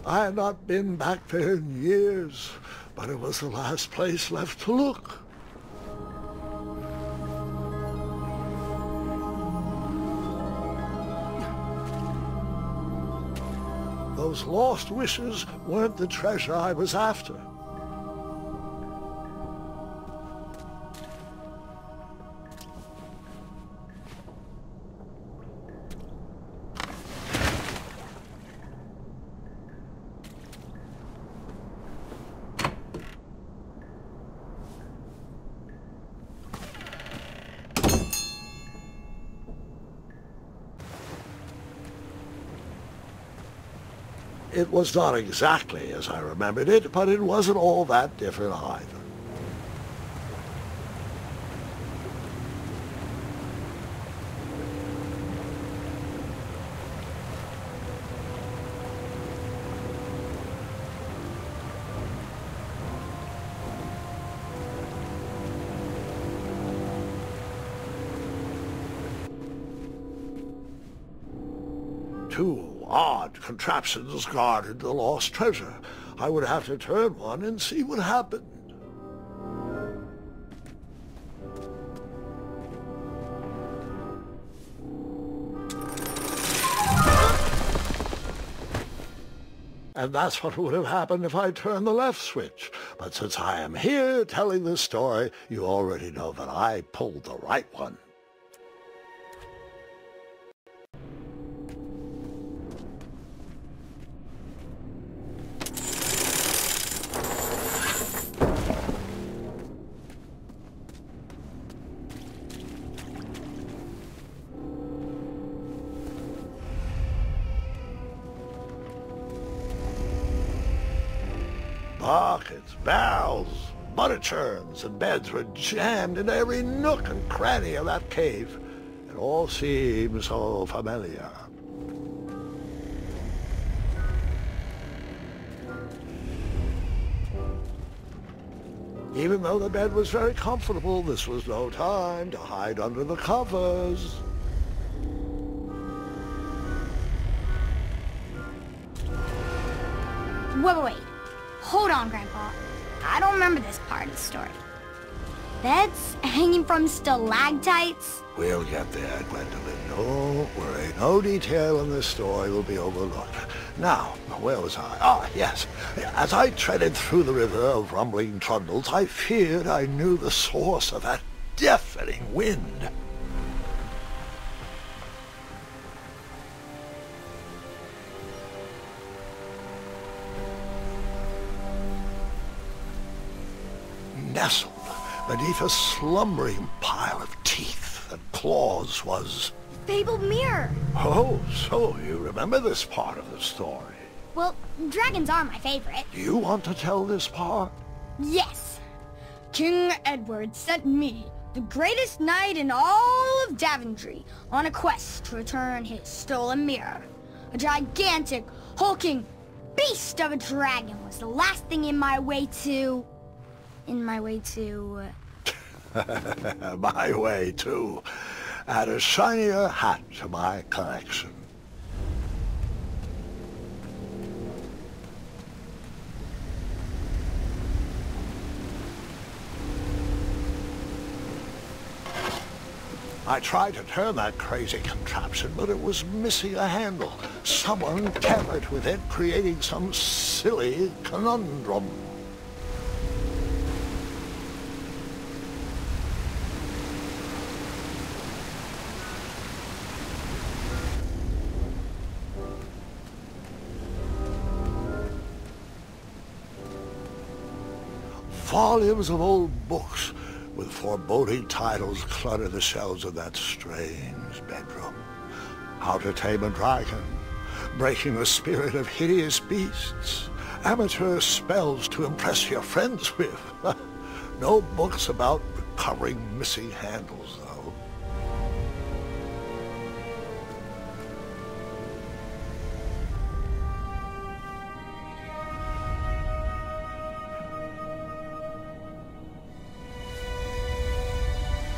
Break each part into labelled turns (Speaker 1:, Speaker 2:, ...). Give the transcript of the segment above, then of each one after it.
Speaker 1: I had not been back there in years, but it was the last place left to look. Those lost wishes weren't the treasure I was after. It was not exactly as I remembered it, but it wasn't all that different either. Two odd contraptions guarded the lost treasure. I would have to turn one and see what happened. And that's what would have happened if I turned the left switch. But since I am here telling this story, you already know that I pulled the right one. Buckets, barrels, butter churns, and beds were jammed into every nook and cranny of that cave. It all seemed so familiar. Even though the bed was very comfortable, this was no time to hide under the covers.
Speaker 2: Wait. Hold on, Grandpa. I don't remember this part of the story. Beds hanging from stalactites?
Speaker 1: We'll get there, Gwendolyn. Don't worry. No detail in this story will be overlooked. Now, where was I? Ah, yes. As I treaded through the river of rumbling trundles, I feared I knew the source of that deafening wind. Nestled beneath a slumbering pile of teeth and claws was...
Speaker 2: Fabled mirror!
Speaker 1: Oh, so you remember this part of the story?
Speaker 2: Well, dragons are my favorite.
Speaker 1: Do you want to tell this part?
Speaker 2: Yes! King Edward sent me, the greatest knight in all of Daventry, on a quest to return his stolen mirror. A gigantic, hulking beast of a dragon was the last thing in my way to... My way to add a shinier hat to my collection. I tried to turn that crazy contraption, but it was missing a handle. Someone tampered with it, creating some silly conundrum. Volumes of old books with foreboding titles clutter the shelves of that strange bedroom. How to Tame a Dragon, Breaking the Spirit of Hideous Beasts, Amateur Spells to Impress Your Friends with. No books about recovering missing handles, though.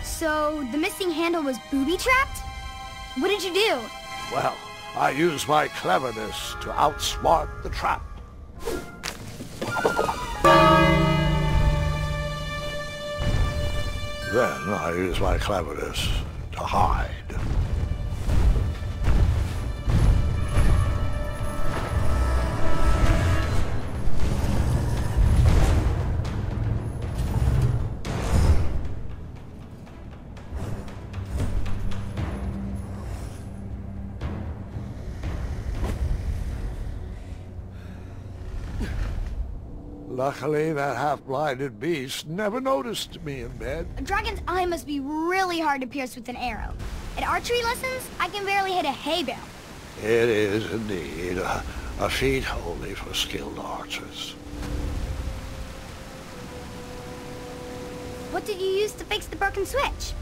Speaker 2: So, the missing handle was booby-trapped? What did you do?
Speaker 1: Well,
Speaker 2: I use my cleverness to outsmart the trap. Then I use my cleverness to hide. Luckily, that half-blinded beast never noticed me in bed.
Speaker 3: A dragon's eye must be really hard to pierce with an arrow. At archery lessons, I can barely hit a hay bale.
Speaker 2: It is indeed a feat only for skilled archers.
Speaker 3: What did you use to fix the broken switch?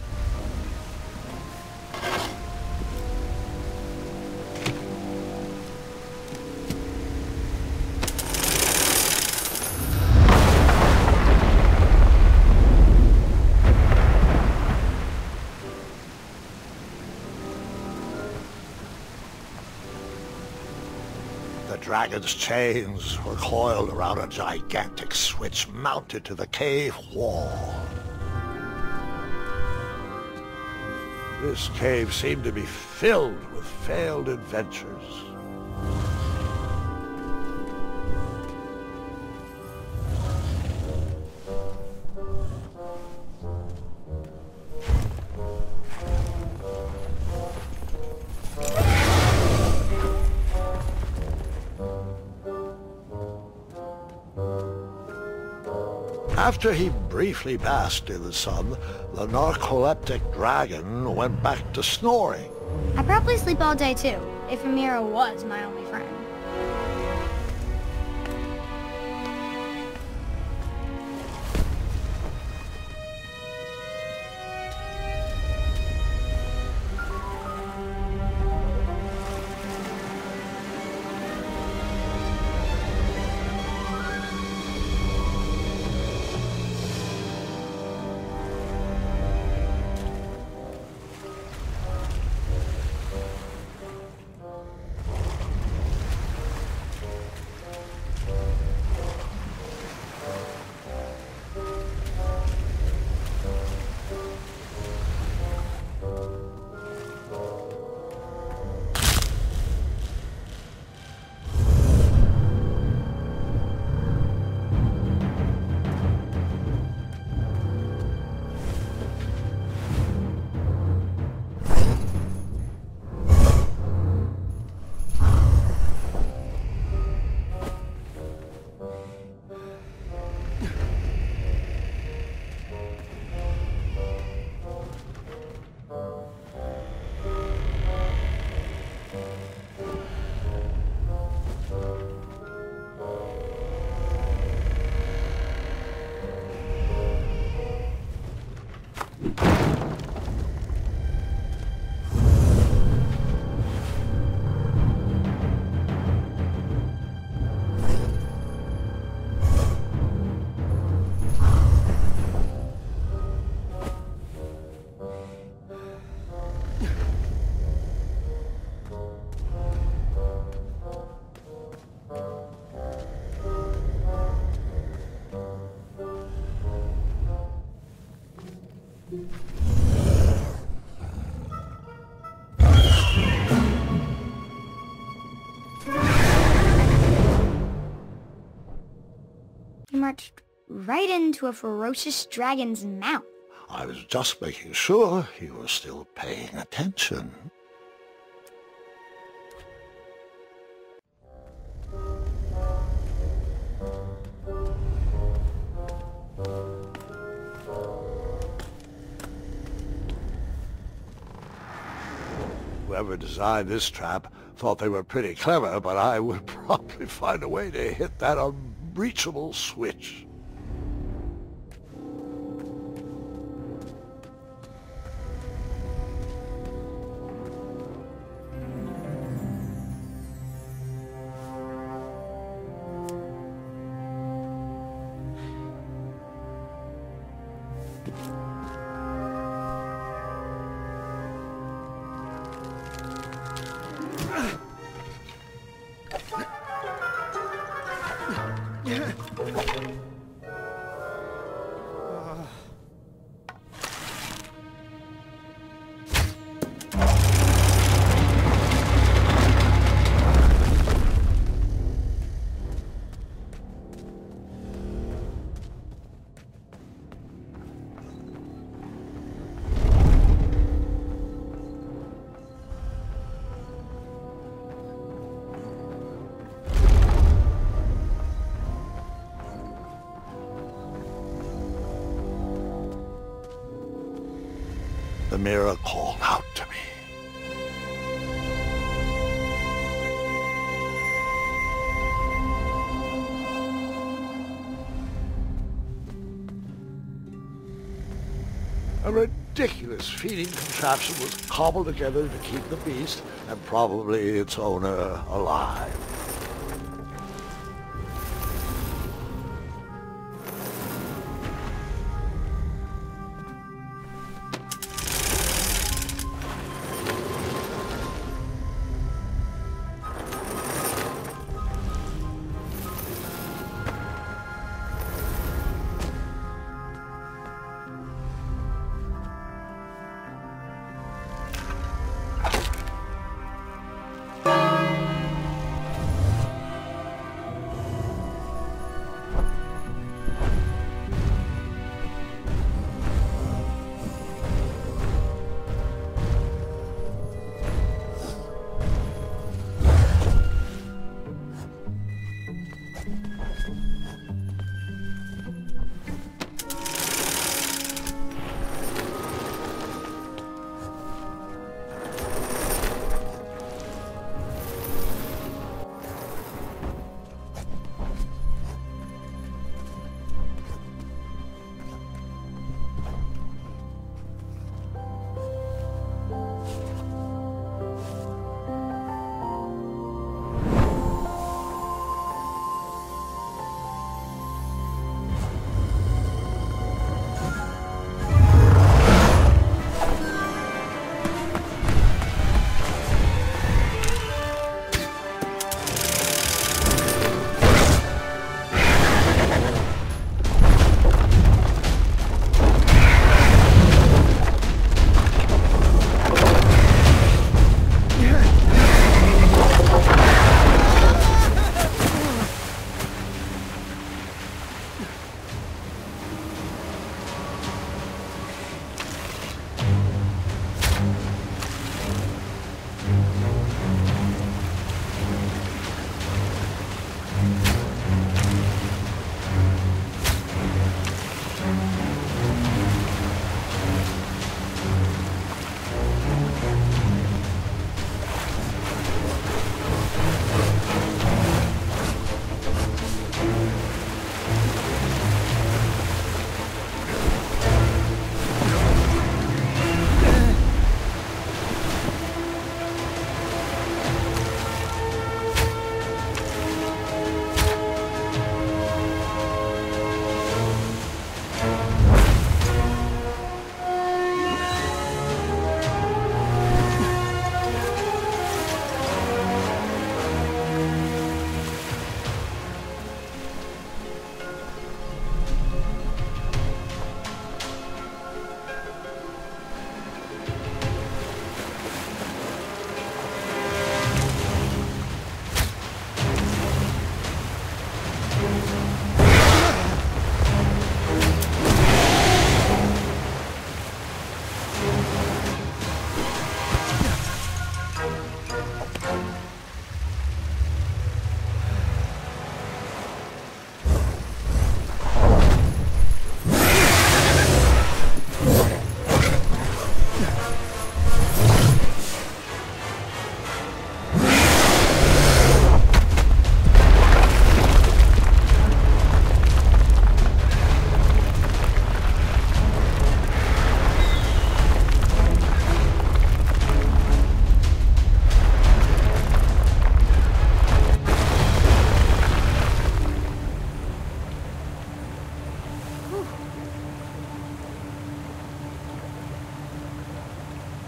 Speaker 2: The dragon's chains were coiled around a gigantic switch mounted to the cave wall. This cave seemed to be filled with failed adventures. After he briefly basked in the sun, the narcoleptic dragon went back to snoring.
Speaker 3: I probably sleep all day too, if Amira was my only friend. You marched right into a ferocious dragon's mouth.
Speaker 2: I was just making sure you were still paying attention. Whoever designed this trap thought they were pretty clever, but I would probably find a way to hit that unreachable switch.
Speaker 1: the mirror called out to me. A ridiculous feeding contraption was cobbled together to keep the beast, and probably its owner, alive.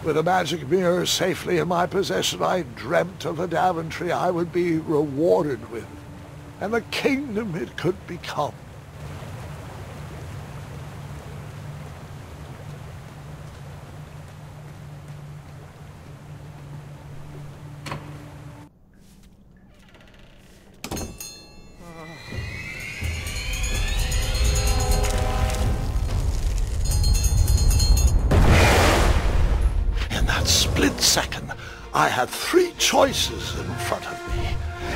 Speaker 1: With a magic mirror safely in my possession, I dreamt of the Daventry I would be rewarded with, and the kingdom it could become. Second, I had three choices in front of me.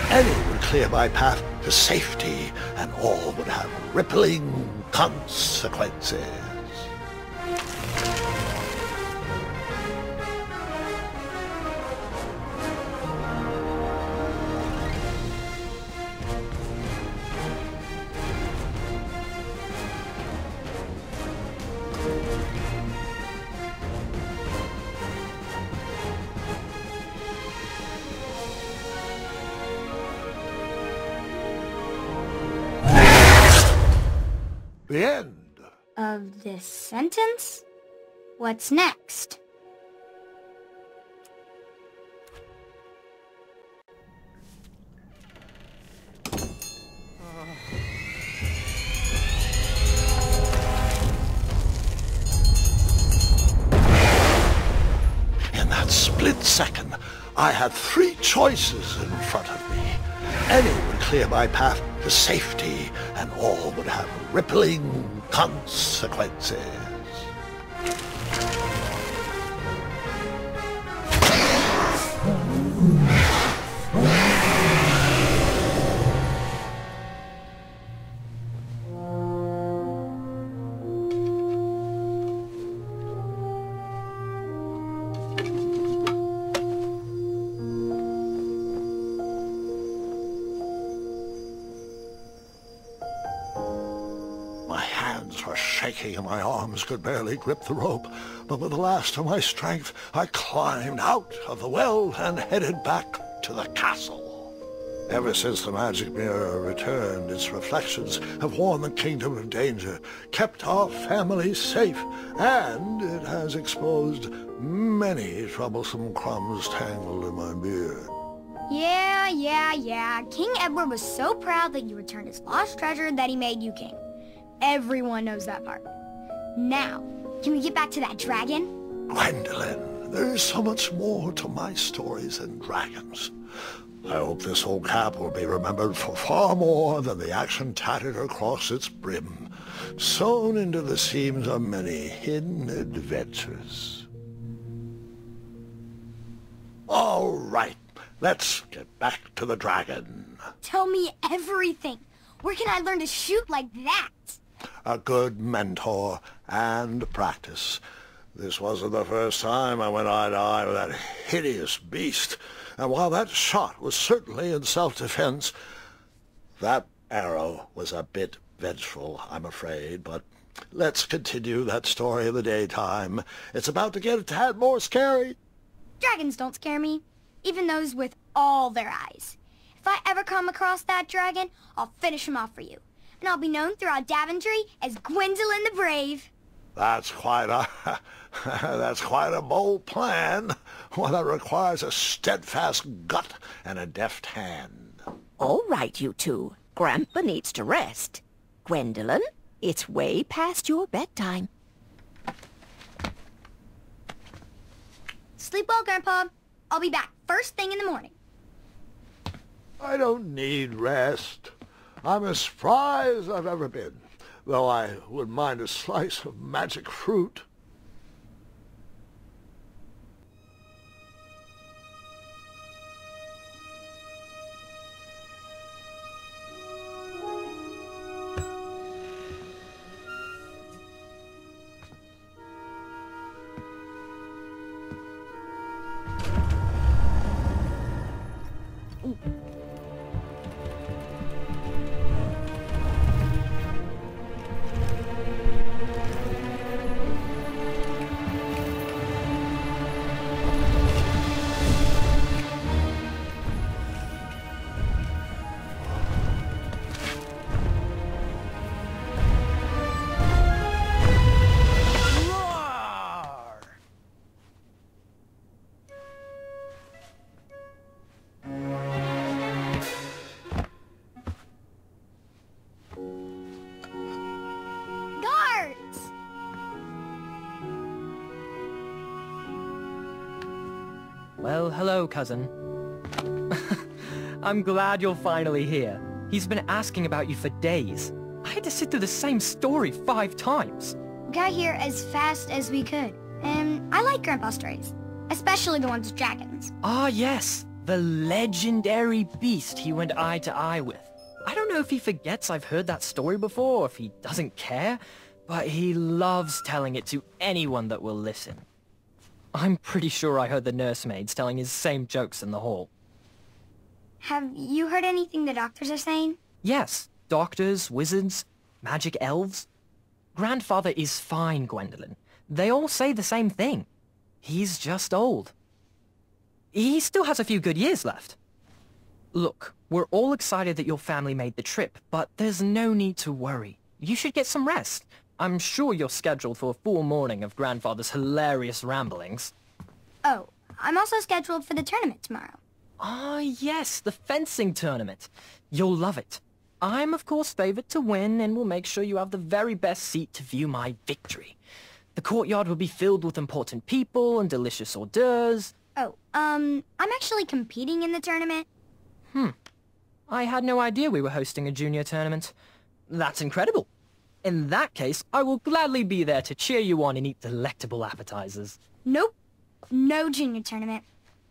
Speaker 1: Any would clear my path to safety, and all would have rippling consequences. The end.
Speaker 3: Of this sentence? What's next?
Speaker 1: In that split second, I had three choices in front of me. Any would clear my path to safety, and all would have rippling consequences. My hands were shaking and my arms could barely grip the rope, but with the last of my strength I climbed out of the well and headed back to the castle. Ever since the magic mirror returned, its reflections have warned the kingdom of danger, kept our family safe, and it has exposed many troublesome crumbs tangled in my beard.
Speaker 3: Yeah. King Edward was so proud that you returned his lost treasure that he made you king. Everyone knows that part. Now, can we get back to that dragon?
Speaker 1: Gwendolyn, there is so much more to my stories than dragons. I hope this old cap will be remembered for far more than the action tattered across its brim, sewn into the seams of many hidden adventures. All right, let's get back to the dragon.
Speaker 3: Tell me everything. Where can I learn to shoot like that?
Speaker 1: A good mentor and practice. This wasn't the first time I went eye to eye with that hideous beast, and while that shot was certainly in self-defense, that arrow was a bit vengeful, I'm afraid, but let's continue that story in the daytime. It's about to get a tad more scary.
Speaker 3: Dragons don't scare me, even those with all their eyes. If I ever come across that dragon, I'll finish him off for you. And I'll be known throughout Daventry as Gwendolyn the Brave.
Speaker 1: That's quite a bold plan. One that requires a steadfast gut and a deft hand.
Speaker 4: All right, you two. Grandpa needs to rest. Gwendolyn, it's way past your bedtime.
Speaker 3: Sleep well, Grandpa. I'll be back first thing in the morning.
Speaker 1: I don't need rest. I'm as spry as I've ever been, though I wouldn't mind a slice of magic fruit.
Speaker 5: Well, hello, cousin. I'm glad you're finally here. He's been asking about you for days. I had to sit through the same story 5 times.
Speaker 3: We got here as fast as we could, and I like Grandpa's stories, especially the ones with dragons.
Speaker 5: Ah, yes, the legendary beast he went eye to eye with. I don't know if he forgets I've heard that story before, or if he doesn't care, but he loves telling it to anyone that will listen. I'm pretty sure I heard the nursemaids telling his same jokes in the hall.
Speaker 3: Have you heard anything the doctors are saying?
Speaker 5: Yes, doctors, wizards, magic elves. Grandfather is fine, Gwendolyn. They all say the same thing. He's just old. He still has a few good years left. Look, we're all excited that your family made the trip, but there's no need to worry. You should get some rest. I'm sure you're scheduled for a full morning of Grandfather's hilarious ramblings.
Speaker 3: Oh, I'm also scheduled for the tournament tomorrow.
Speaker 5: Ah, yes, the fencing tournament. You'll love it. I'm, of course, favored to win, and will make sure you have the very best seat to view my victory. The courtyard will be filled with important people and delicious hors d'oeuvres.
Speaker 3: Oh, I'm actually competing in the tournament.
Speaker 5: I had no idea we were hosting a junior tournament. That's incredible. In that case, I will gladly be there to cheer you on and eat delectable appetizers.
Speaker 3: Nope. No junior tournament.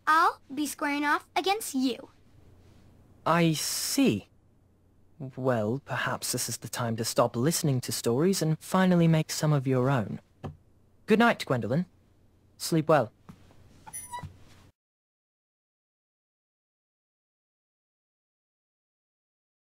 Speaker 3: I'll be squaring off against you.
Speaker 5: I see. Well, perhaps this is the time to stop listening to stories and finally make some of your own. Good night, Gwendolyn. Sleep well.